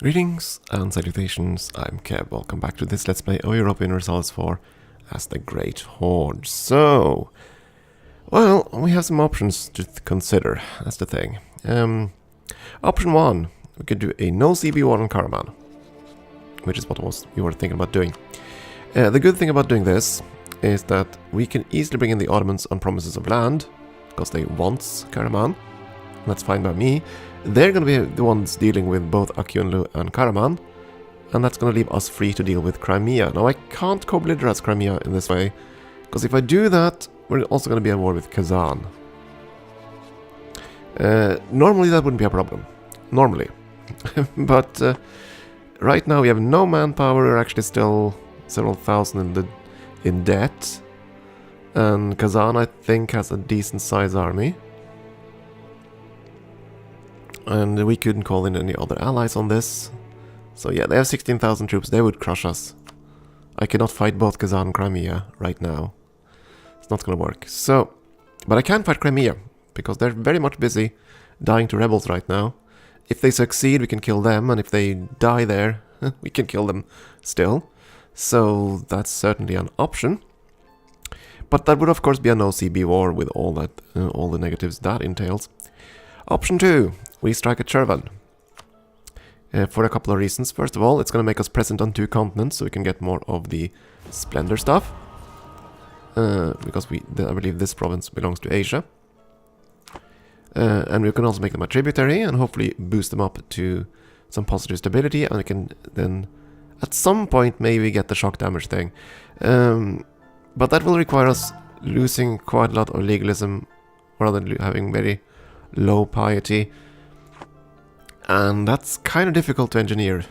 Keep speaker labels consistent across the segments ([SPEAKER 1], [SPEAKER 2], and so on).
[SPEAKER 1] Greetings and salutations, I'm Keb. Welcome back to this Let's Play of Europa Universalis IV as the Great Horde. So, well, we have some options to consider, that's the thing. Option 1, we could do a no CB war on Karaman, which is what we were thinking about doing. The good thing about doing this is that we can easily bring in the Ottomans on promises of land, because they want Karaman. That's fine by me. They're going to be the ones dealing with both Akyunlu and Karaman, and that's going to leave us free to deal with Crimea. Now, I can't co-belligerate Crimea in this way, because if I do that, we're also going to be at war with Kazan. Normally that wouldn't be a problem. Normally. But right now we have no manpower, we're actually still several thousand in debt. And Kazan, I think, has a decent sized army. And we couldn't call in any other allies on this. So yeah, they have 16,000 troops, they would crush us. I cannot fight both Kazan and Crimea right now. It's not gonna work. So, but I can fight Crimea, because they're very much busy dying to rebels right now. If they succeed, we can kill them, and if they die there, we can kill them still. So that's certainly an option. But that would of course be a no CB war with all that, all the negatives that entails. Option 2, we strike at Chervan. For a couple of reasons. First of all, it's going to make us present on 2 continents, so we can get more of the Splendor stuff. Because I believe this province belongs to Asia. And we can also make them a tributary, and hopefully boost them up to some positive stability, and we can then, at some point, maybe get the shock damage thing. But that will require us losing quite a lot of legalism, rather than having very low piety, and that's kind of difficult to engineer.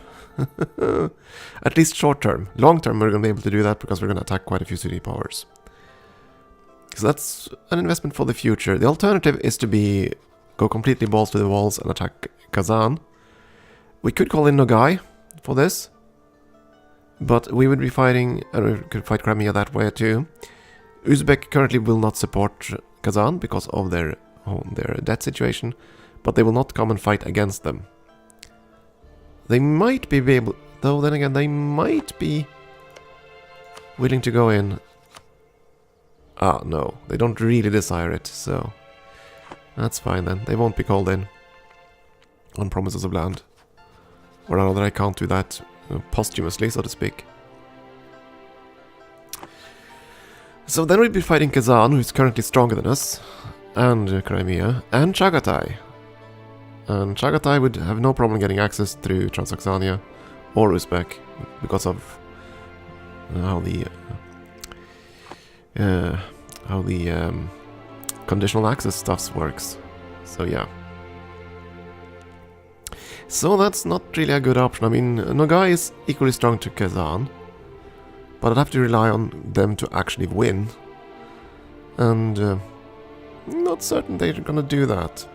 [SPEAKER 1] At least short term. Long term we're going to be able to do that because we're going to attack quite a few city powers. So that's an investment for the future. The alternative is to go completely balls to the walls and attack Kazan. We could call in Nogai for this, but we would be fighting, and we could fight Crimea that way too. Uzbek currently will not support Kazan because of their debt situation, but they will not come and fight against them. They might be able, though then again, they might be willing to go in. Ah, no, they don't really desire it, so that's fine then. They won't be called in on promises of land. Or rather, I can't do that posthumously, so to speak. So then we'd be fighting Kazan, who's currently stronger than us, and Crimea, and Chagatai. And Chagatai would have no problem getting access through Transoxania or Uzbek because of how the conditional access stuff works. So yeah. So that's not really a good option. I mean, Nogai is equally strong to Kazan, but I'd have to rely on them to actually win. And not certain they're gonna do that.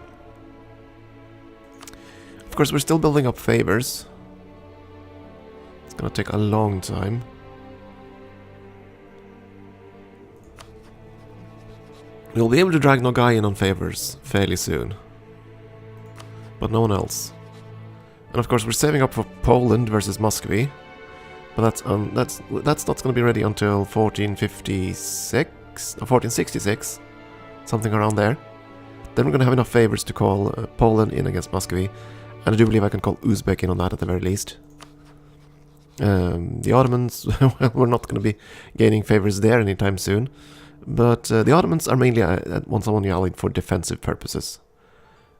[SPEAKER 1] Of course, we're still building up favors. It's gonna take a long time. We'll be able to drag Nogai in on favors fairly soon, but no one else. And of course, we're saving up for Poland versus Muscowy, but that's not gonna be ready until 1456 or 1466. Something around there. Then we're going to have enough favors to call Poland in against Muscovy. And I do believe I can call Uzbek in on that at the very least. The Ottomans, well, we're not going to be gaining favors there anytime soon. But the Ottomans are mainly once only allied for defensive purposes.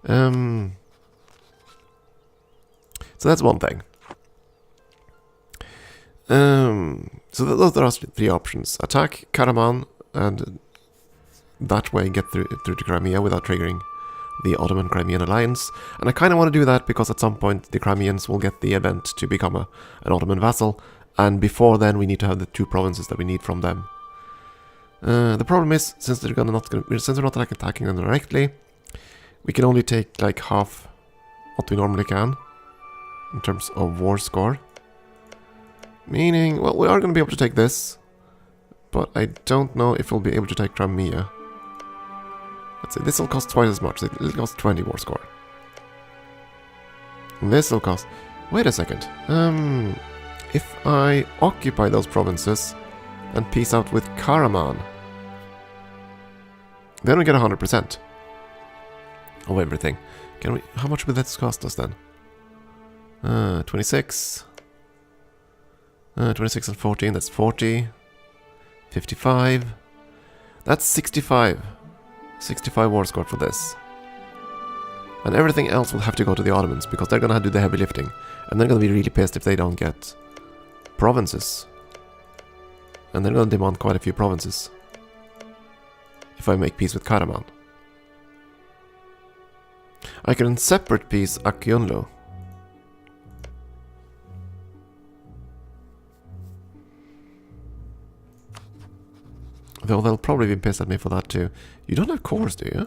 [SPEAKER 1] So that's one thing. So those are our 3 options. Attack Karaman and that way get through to Crimea without triggering the Ottoman-Crimean alliance. And I kind of want to do that because at some point the Crimeans will get the event to become an Ottoman vassal, and before then we need to have the 2 provinces that we need from them. The problem is, since we're not attacking them directly, we can only take like half what we normally can in terms of war score. Meaning, well, we are going to be able to take this, but I don't know if we'll be able to take Crimea. Let's say this will cost twice as much. It'll cost 20 war score. And this will cost Wait a second. If I occupy those provinces and peace out with Karaman, then we get 100% of everything. Can we? How much would that cost us then? 26. 26 and 14, that's 40. 55. That's 65. 65 war score for this. And everything else will have to go to the Ottomans, because they're gonna do the heavy lifting. And they're gonna be really pissed if they don't get provinces. And they're gonna demand quite a few provinces if I make peace with Karaman. I can separate peace Akyunlu. Though they'll probably be pissed at me for that too. You don't have cores, do you?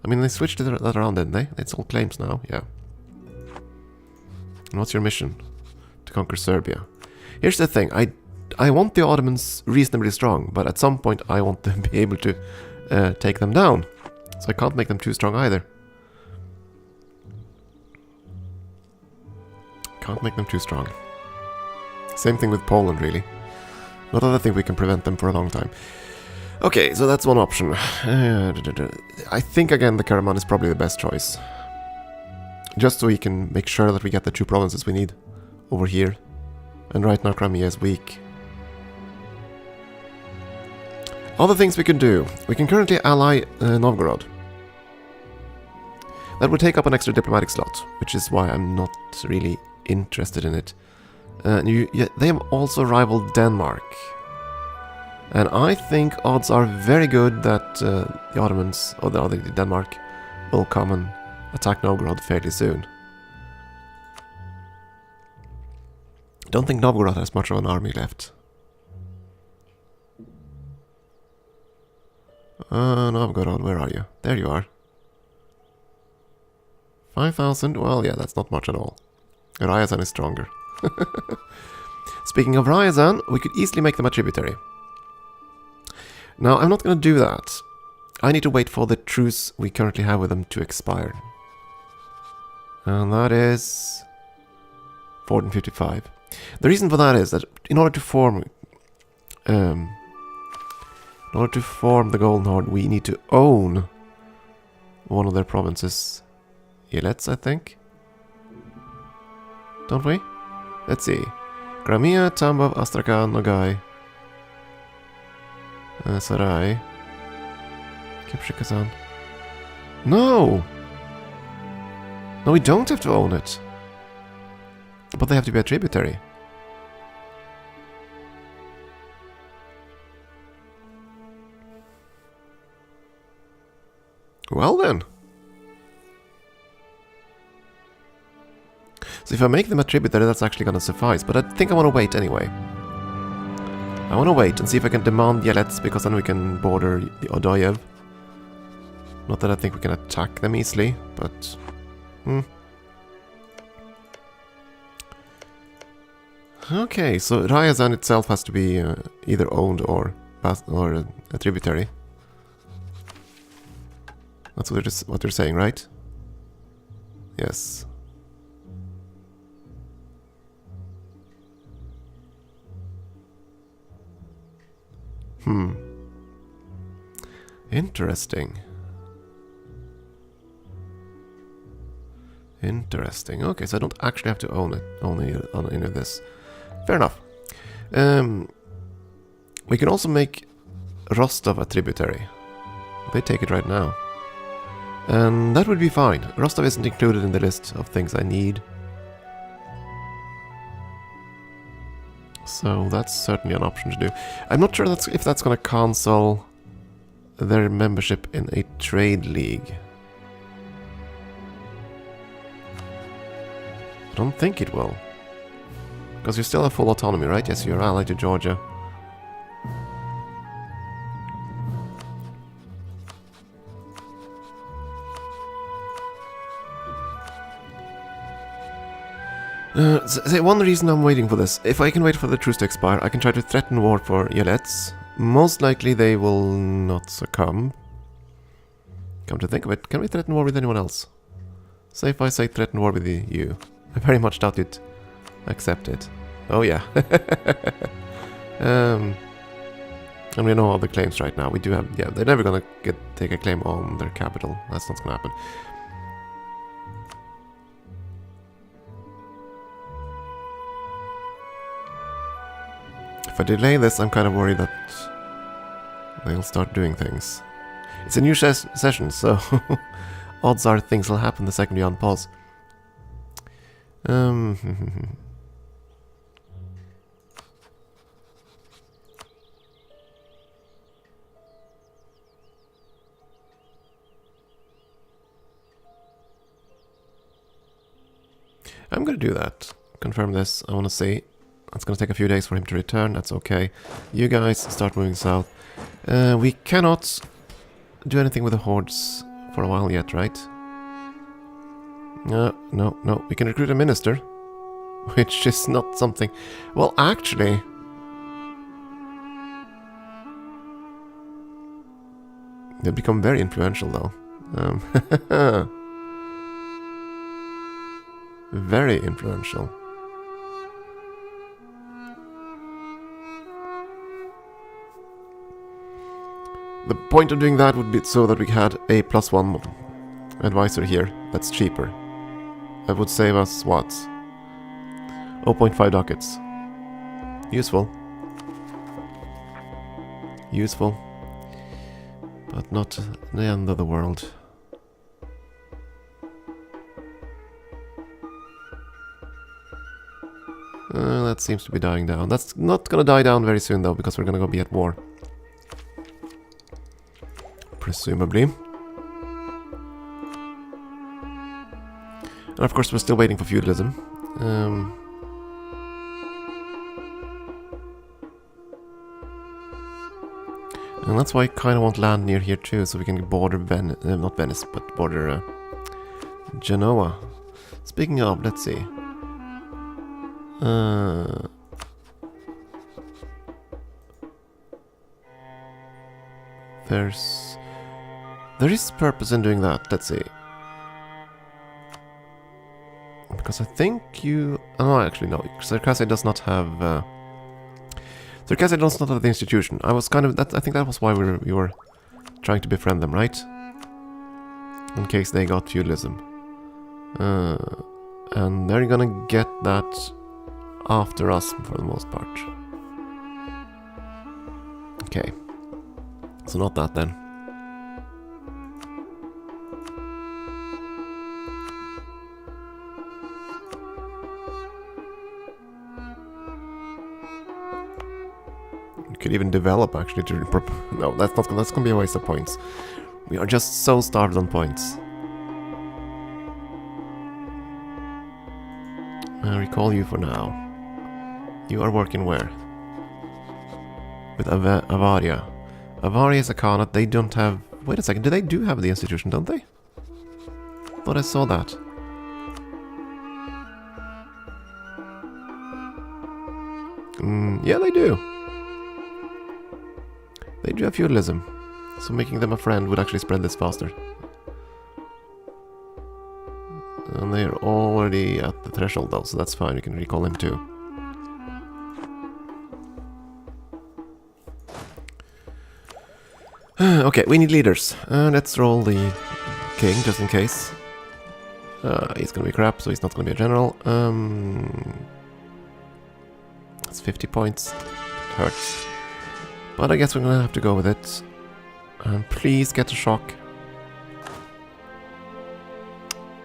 [SPEAKER 1] I mean, they switched that around, didn't they? It's all claims now, yeah. And what's your mission? To conquer Serbia. Here's the thing, I want the Ottomans reasonably strong, but at some point I want to be able to take them down. So I can't make them too strong either. Can't make them too strong. Same thing with Poland, really. Not that I think we can prevent them for a long time. Okay, so that's one option. I think, again, the Karaman is probably the best choice. Just so we can make sure that we get the 2 provinces we need over here. And right now Crimea is weak. Other things we can do. We can currently ally Novgorod. That would take up an extra diplomatic slot, which is why I'm not really interested in it. They have also rivaled Denmark. And I think odds are very good that the Ottomans, or the other Denmark, will come and attack Novgorod fairly soon. Don't think Novgorod has much of an army left. Novgorod, where are you? There you are. 5,000? Well, yeah, that's not much at all. Ryazan is stronger. Speaking of Ryazan, we could easily make them a tributary. Now, I'm not going to do that. I need to wait for the truce we currently have with them to expire. And that is 1455. The reason for that is that in order to form the Golden Horde, we need to own one of their provinces. Yelets, I think. Don't we? Let's see. Crimea, Tambov, Astrakhan, Nogai, Sarai, Kipchak. No! No, we don't have to own it. But they have to be a tributary. Well then. So if I make them a tributary, that's actually gonna suffice. But I think I want to wait anyway. I want to wait and see if I can demand Yelets, because then we can border the Odoyev. Not that I think we can attack them easily, but... Okay, so Ryazan itself has to be either owned or a tributary. That's what they're saying, right? Yes. Interesting. Interesting. Okay, so I don't actually have to own any of this. Fair enough. We can also make Rostov a tributary. They take it right now. And that would be fine. Rostov isn't included in the list of things I need. So that's certainly an option to do. I'm not sure if that's going to cancel their membership in a trade league. I don't think it will. Because you still have full autonomy, right? Yes, you're allied to Georgia. One reason I'm waiting for this, if I can wait for the truce to expire, I can try to threaten war for Yelets. Most likely they will not succumb. Come to think of it, can we threaten war with anyone else? Say if I say threaten war with you. I very much doubt you'd accept it. Oh yeah. And we know all the claims right now. We do have, yeah, they're never gonna take a claim on their capital. That's not gonna happen. If I delay this, I'm kind of worried that they'll start doing things. It's a new session, so odds are things will happen the second you unpause. I'm gonna do that. Confirm this. I want to see. It's gonna take a few days for him to return. That's okay. You guys start moving south. We cannot do anything with the hordes for a while yet, right? No. We can recruit a minister, which is not something. Well, actually, they've become very influential, though. Very influential. The point of doing that would be so that we had a +1 advisor here that's cheaper. That would save us what? 0.5 ducats. Useful. Useful. But not the end of the world. That seems to be dying down. That's not gonna die down very soon though, because we're gonna go be at war. Presumably. And of course we're still waiting for feudalism. And that's why I kind of want land near here too, so we can border not Venice, but border Genoa. Speaking of, let's see. There is purpose in doing that. Let's see. Because I think you... Oh, actually no. Circassian does not have... Circassian does not have the institution. I was kind of... I think that was why we were trying to befriend them, right? In case they got feudalism. And they're gonna get that after us for the most part. Okay. So not that then. We could even develop actually to... No, that's gonna be a waste of points. We are just so starved on points. I recall you for now. You are working where? With Avaria. Avaria is a Khanate. They don't have... Wait a second. They do have the institution, don't they? Thought I saw that. Yeah, they do. They do have feudalism. So making them a friend would actually spread this faster. And they're already at the threshold though, so that's fine. We can recall him too. Okay, we need leaders. Let's roll the king, just in case. He's gonna be crap, so he's not gonna be a general. That's 50 points. It hurts. But I guess we're gonna have to go with it. And please get a shock.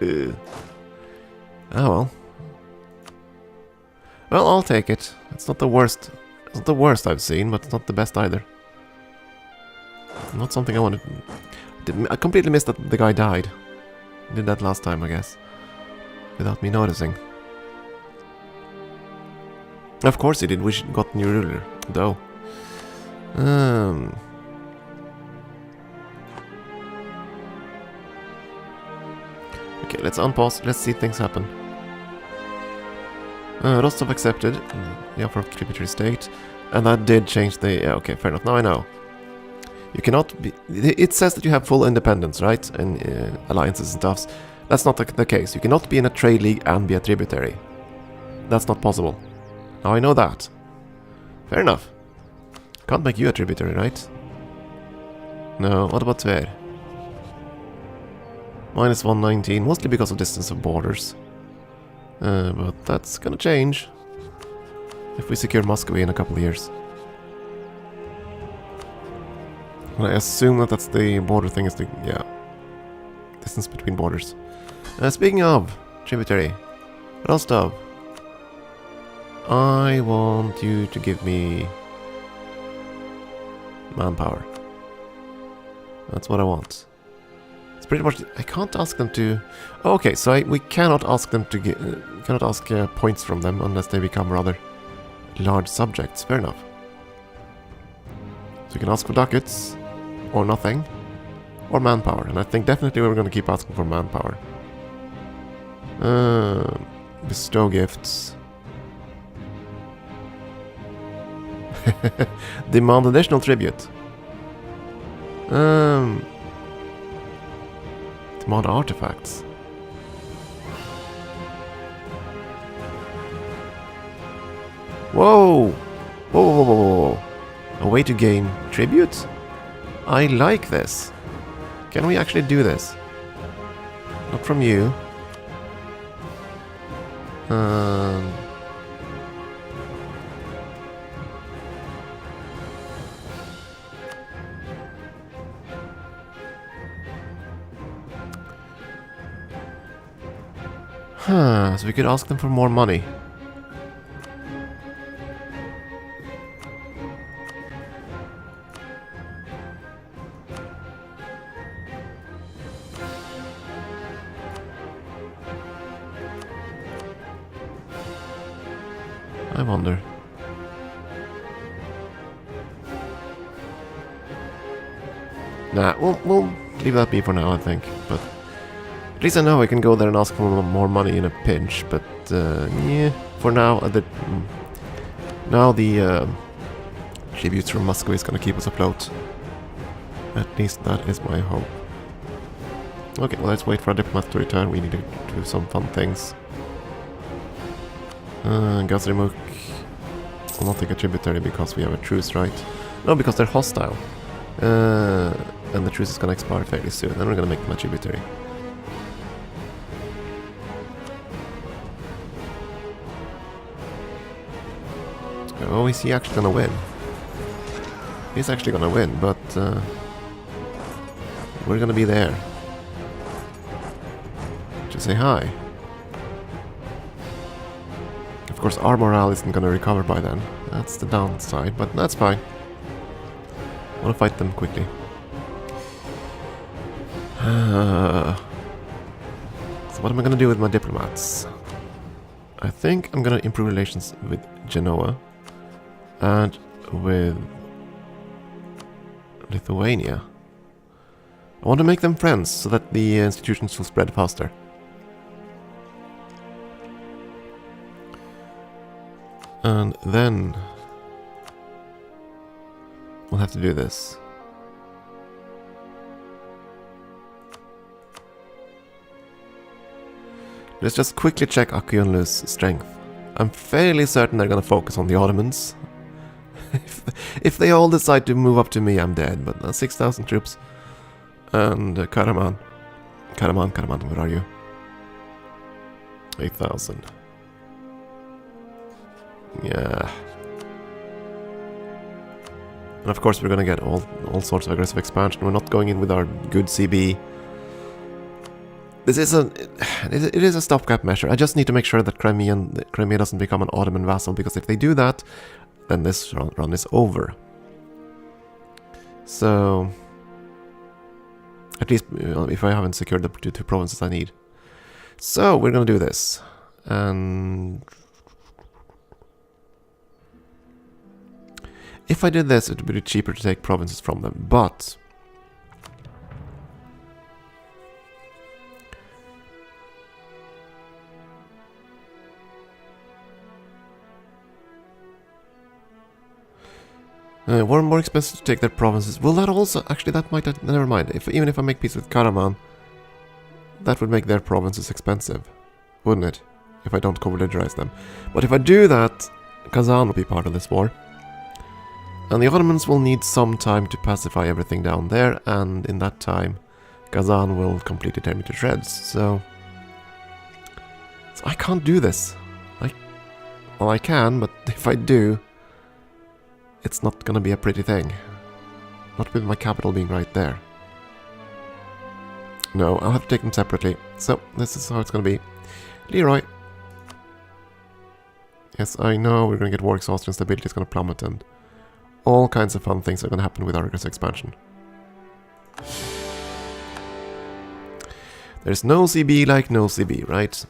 [SPEAKER 1] Oh well. Well, I'll take it. It's not the worst. It's not the worst I've seen, but it's not the best either. Not something I wanted. I completely missed that the guy died. Did that last time, I guess. Without me noticing. Of course he did. We got new ruler, though. Okay, let's unpause. Let's see things happen. Rostov accepted the offer of tributary state, and that did change the... Yeah, okay, fair enough. Now I know. You cannot be... It says that you have full independence, right? And alliances and stuffs. That's not the case. You cannot be in a trade league and be a tributary. That's not possible. Now I know that. Fair enough. Can't make you a tributary, right? No, what about Tver? Minus 119, mostly because of distance of borders. But that's gonna change if we secure Muscowy in a couple of years. And I assume that that's the border thing, is the, yeah, distance between borders. Speaking of tributary, Rostov, I want you to give me manpower. That's what I want. It's pretty much. I can't ask them to. Oh, okay, so we cannot ask them to get. Cannot ask points from them unless they become rather large subjects. Fair enough. So we can ask for ducats, or nothing, or manpower. And I think definitely we're going to keep asking for manpower. Bestow gifts. Demand additional tribute. Demand artifacts. Whoa! Whoa, whoa, whoa, whoa, whoa. A way to gain tribute? I like this. Can we actually do this? Not from you. So we could ask them for more money. I wonder. Nah, we'll leave that be for now, I think. But at least I know I can go there and ask for more money in a pinch. But yeah, for now, the tributes from Muscowy is gonna keep us afloat. At least that is my hope. Okay, well, let's wait for our diplomat to return. We need to do some fun things. Gazrimuk will not take a tributary because we have a truce, right? No, because they're hostile. And the truce is gonna expire fairly soon. Then we're gonna make them a tributary. Oh, is he actually gonna win? He's actually gonna win, but we're gonna be there to say hi. Of course, our morale isn't gonna recover by then. That's the downside, but that's fine. I wanna fight them quickly. So what am I gonna do with my diplomats? I think I'm gonna improve relations with Genoa and with Lithuania. I want to make them friends so that the institutions will spread faster. And then we'll have to do this. Let's just quickly check Akionlu's strength. I'm fairly certain they're gonna focus on the Ottomans. If they all decide to move up to me, I'm dead. But 6,000 troops. And Karaman. Karaman, where are you? 8,000. Yeah. And of course we're gonna get all sorts of aggressive expansion. We're not going in with our good CB. This is it is a stopgap measure. I just need to make sure that Crimea doesn't become an Ottoman vassal, because if they do that, then this run is over. So, at least if I haven't secured the two provinces I need. So, we're gonna do this. And if I did this, it would be cheaper to take provinces from them, but more expensive to take their provinces. Will that also... Actually, that might... Never mind. Even if I make peace with Karaman, that would make their provinces expensive, wouldn't it? If I don't co-religionize them. But if I do that, Kazan will be part of this war. And the Ottomans will need some time to pacify everything down there, and in that time, Kazan will completely tear me to shreds, so I can't do this. Well, I can, but if I do, it's not gonna be a pretty thing. Not with my capital being right there. No, I'll have to take them separately. So, this is how it's gonna be. Leroy. Yes, I know we're gonna get war exhaustion, stability is gonna plummet, and all kinds of fun things are gonna happen with our aggressive expansion. There's no CB like no CB, right?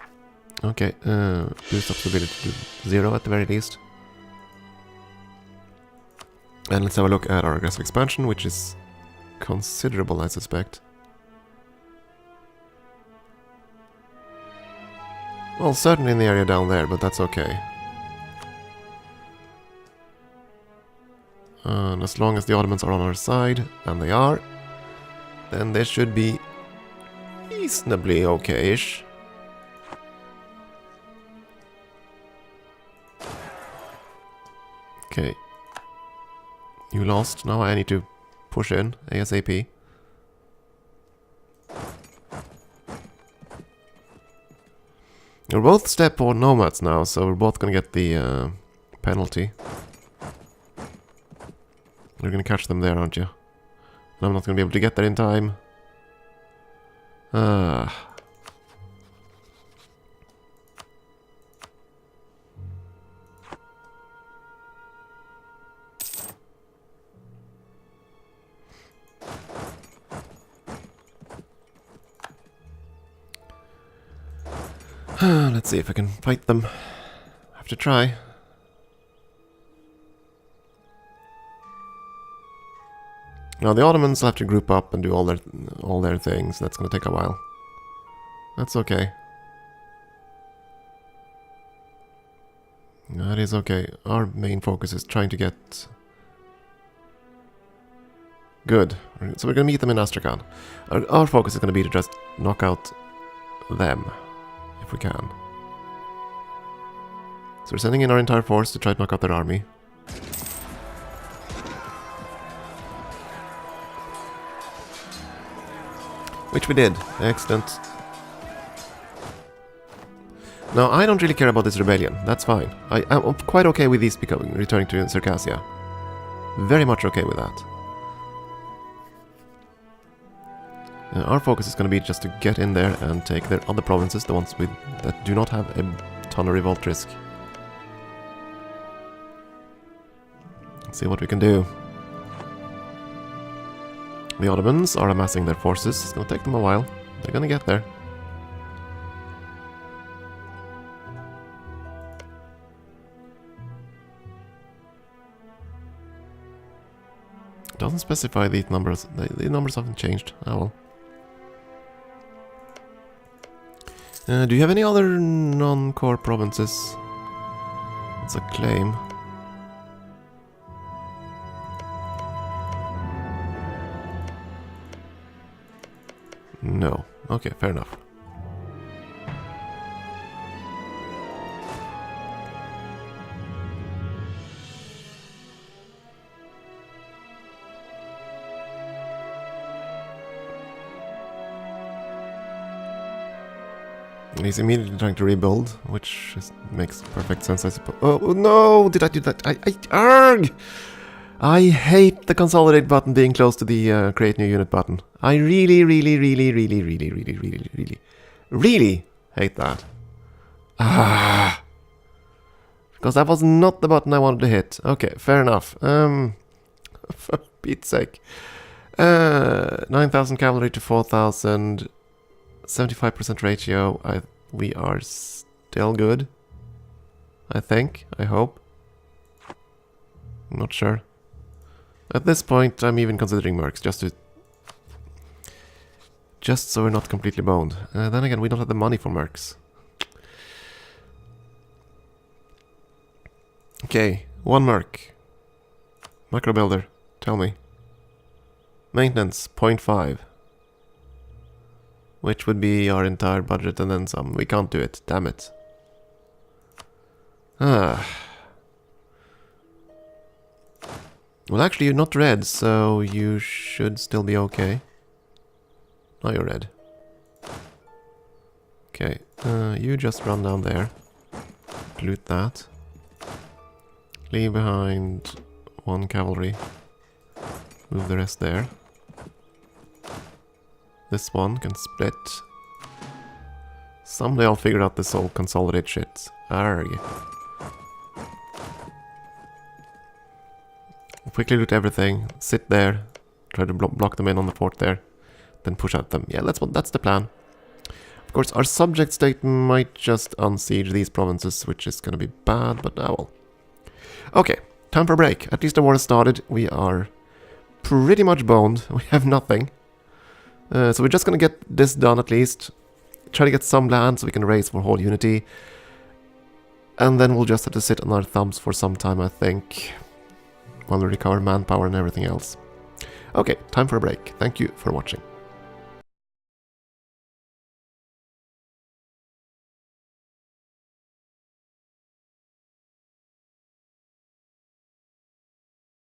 [SPEAKER 1] Okay, boost up stability to 0 at the very least. And let's have a look at our aggressive expansion, which is considerable, I suspect. Well, certainly in the area down there, but that's okay. And as long as the Ottomans are on our side, and they are, then they should be reasonably okay-ish. Okay. You lost. Now I need to push in ASAP. We're both steppe or nomads now, so we're both gonna get the penalty. You're gonna catch them there, aren't you? And I'm not gonna be able to get there in time. Let's see if I can fight them. Have to try. Now the Ottomans have to group up and do all their things. That's gonna take a while. That's okay. That is okay. Our main focus is trying to get... Good. So we're gonna meet them in Astrakhan. Our focus is gonna be to just knock out them. If we can. So we're sending in our entire force to try to knock out their army. Which we did. Excellent. Now, I don't really care about this rebellion. That's fine. I'm quite okay with these returning to Circassia. Very much okay with that. Our focus is going to be just to get in there and take their other provinces, the ones that do not have a ton of revolt risk. Let's see what we can do. The Ottomans are amassing their forces. It's going to take them a while. They're going to get there. It doesn't specify these numbers. The numbers haven't changed. Oh well. Do you have any other non-core provinces? It's a claim. No. Okay, fair enough. And he's immediately trying to rebuild, which makes perfect sense, I suppose. Oh no! Did I do that? Arg! I hate the consolidate button being close to the create new unit button. I really hate that. Because that was not the button I wanted to hit. Okay, fair enough. For Pete's sake. 9,000 cavalry to 4,000. 75% ratio. We are still good. I think. I hope. I'm not sure. At this point, I'm even considering mercs, just so we're not completely boned. Then again, we don't have the money for mercs. Okay, one merc. Macro builder, tell me. Maintenance, 0.5. which would be our entire budget and then some. We can't do it, damn it. Ah. Well, actually, you're not red, so you should still be okay. Now you're red. Okay, you just run down there. Loot that. Leave behind one cavalry. Move the rest there. This one can split. Someday I'll figure out this whole consolidate shit. Arrgh. Quickly loot everything, sit there, try to block them in on the fort there, then push at them. Yeah, that's the plan. Of course, our subject state might just unsiege these provinces, which is gonna be bad, but well. Okay, time for a break. At least the war has started. We are pretty much boned. We have nothing. So we're just gonna get this done at least. Try to get some land so we can raise for Horde Unity. And then we'll just have to sit on our thumbs for some time, I think. While we recover manpower and everything else. Okay, time for a break. Thank you for watching.